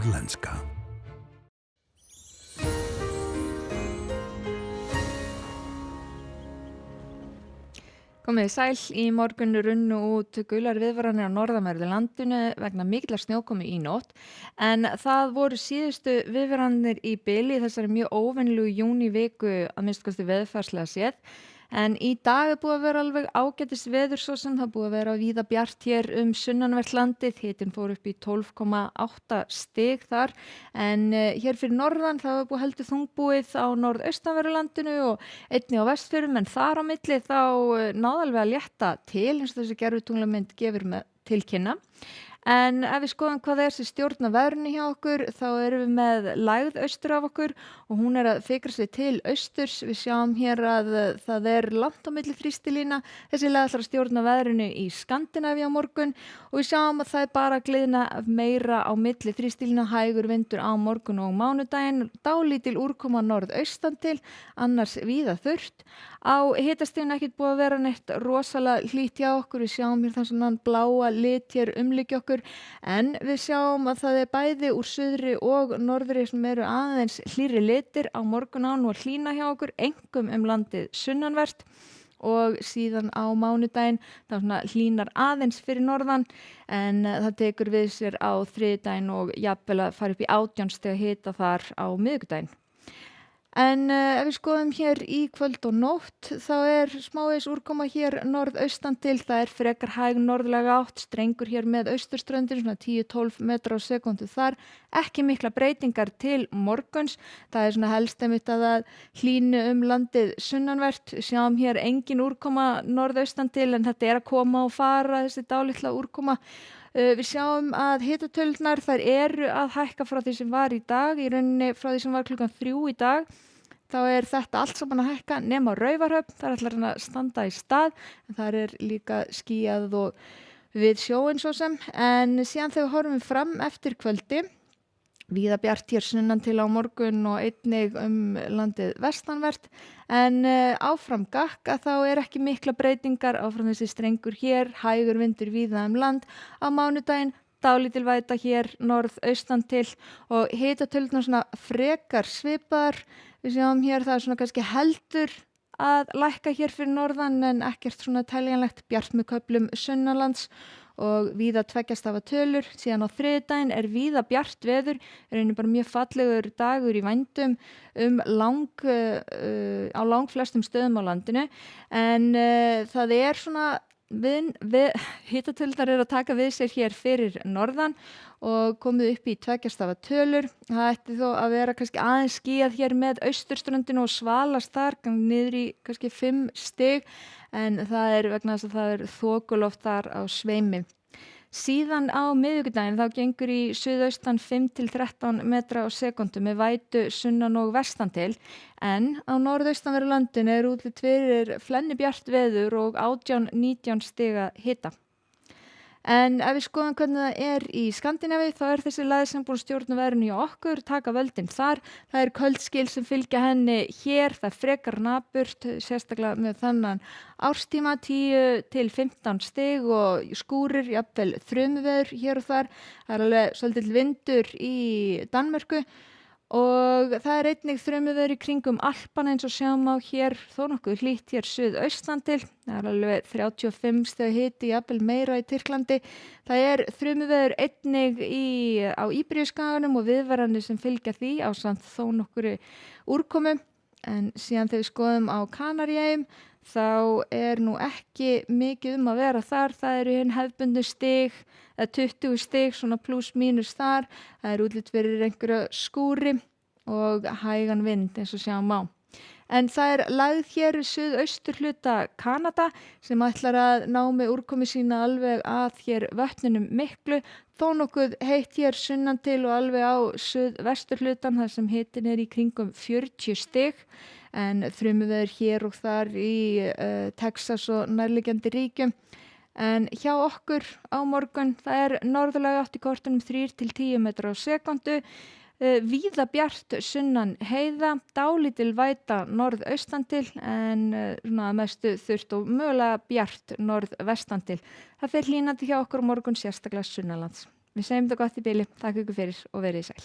norrländska. Komið þið sæl, í morgun runnu út gular viðvaranir á norðanverðu landinu vegna mikillar snjókomu í nótt, en það voru síðustu viðvaranir í bili í þessari mjög óvenjulegu júníviku að minnsta kosti veðurfarslega séð. En í dag búið að vera alveg ágætis veður svo sem það búið að vera víða bjart hér sunnanvert landið, hitinn fór upp í 12,8 stig þar, en hér fyrir norðan það var búið heldur þungbúið á norðaustanverðu landinu og einnig á vestfjörðum, en þar á milli þá náði alveg að létta til eins og þessi gervitunglamynd gefur til kynna. En ef við skoðum hvað það sem stjórna veðrinu hjá okkur, þá erum við með lægð austur af okkur og hún að fikra sig til austurs. Við sjáum hér að það langt á milli þrýstilína. Þessi leið ætlar að stjórna veðrinu í Skandinavíu á morgun og við sjáum að það bara að gliðna meira á milli þrýstilína, hægur vindur á morgun og mánudaginn, dálítil úrkoma norðaustan til, annars víða þurrt. Á hitastiginu ekkert búið að vera neitt rosalega hlýtt hjá okkur. Við sjáum hér þann svona bláa lit hér umlyki okkur, en við sjáum að það bæði úr suðri og norðri sem eru aðeins hlýrri litir á morgun á nú að hlýna hjá okkur, einkum landið sunnanvert, og síðan á mánudaginn þá hlýnar aðeins fyrir norðan, en það tekur við sér á þriðjudaginn og jafnvel að fara upp í 18 stiga hita þar á miðvikudaginn. En ef við skoðum hér í kvöld og nótt þá smávegis úrkoma hér norðaustan til, það frekar hæg norðlæga átt, strengur hér með austurströndin, svona 10-12 metra á sekundu þar, ekki mikla breytingar til morguns, það svona helst einmitt að það hlýni landið sunnanvert, sjáum hér engin úrkoma norðaustan til, en þetta að koma og fara, þessi dálitla úrkoma. Við sjáum að hitatölurnar þær eru að hækka frá því sem var í dag, í rauninni frá því sem var klukkan 3 í dag, þá þetta allt saman að hækka nema Raufarhöfn, þar ætlar hann að standa í stað, en þar líka skýjað og við sjóinn svo sem, en síðan þegar við horfum fram eftir kvöldi, víða bjart hér sunnan til á morgun og einnig landið vestanvert, en áfram gakk að þá ekki mikla breytingar, áfram þessi strengur hér, hægur vindur víða land, á mánudaginn dálítil væta hér norðaustan til og hitatölurnar svona frekar svipaðar. Við sjáum hér það svona kannski heldur að lækka hér fyrir norðan, en ekkert svona teljanlegt, bjart með köflum sunnanlands og víða 2 stafa tölur. Síðan á þriðjudaginn víða bjart veður, reynir bara mjög fallegur dagur í vændum á langflestum stöðum á landinu, en það svona hitatölurnar að taka við sér hér fyrir norðan og komið upp í 2 stafa tölur. Það ætti þó að vera kannski aðeins skýjað hér með austurströndinu og svalast þar niður í kannski 5 stig, en það vegna þess að það þokuloft þar á sveimi. Síðan á miðvikudaginn þá gengur í suðaustan 5-13 metra á sekundu með vætu sunnan og vestan til, en á norðaustanverðu landinu útlit fyrir flennibjart veður og 18-19 stiga hita. En ef við skoðum hvernig það í Skandinavíu, þá þessi leið sem búin að stjórna veðrinu hjá okkur, taka völdin þar. Það köldskil sem fylgja henni hér, það frekar napurt, sérstaklega með þennan árstíma, 10-15 stig og skúrir, jafnvel þrumuveður hér og þar. Það alveg svolítill vindur í Danmörku og það einnig þrumuveður í kringum Alpana eins og sjáum á hér, þó nokkuð hlýtt hér suðaustan til. Það alveg 35 stiga hiti, jafnvel meira í Tyrklandi. Það þrumuveður einnig á Íberíuskaganum og viðvaranir sem fylgja því ásamt þó nokkru úrkomu. En síðan þegar við skoðum á Kanaríeyjum, þá nú ekki mikið að vera þar. Það hinn hefðbundnu stig, 20 stig, svona pluss mínus þar. Það útlit fyrir einhverja skúri og hægan vind eins og sjáum á. En það lagð hér suðaustur hluta Kanada sem ætlar að ná með úrkomu sína alveg að hér vötnunum miklu. Þó nokkuð heitt hér sunnan til og alveg á suðvestur hlutan þar sem hitin í kringum 40 stig. En þrumuveður hér og þar í Texas og nærliggjandi ríkjum. En hjá okkur á morgun, það norðlæga átt í kortunum 3-10 metra á sekundu. Víða bjart sunnan heiða, dálítil væta norðaustan til, en svona mestu þurrt og mögulega bjart norðvestan til. Það fer hlýnandi hjá okkur á morgun, sérstaklega sunnanlands. Við segjum þetta gott í bili. Takk ykkur fyrir og verið sæl.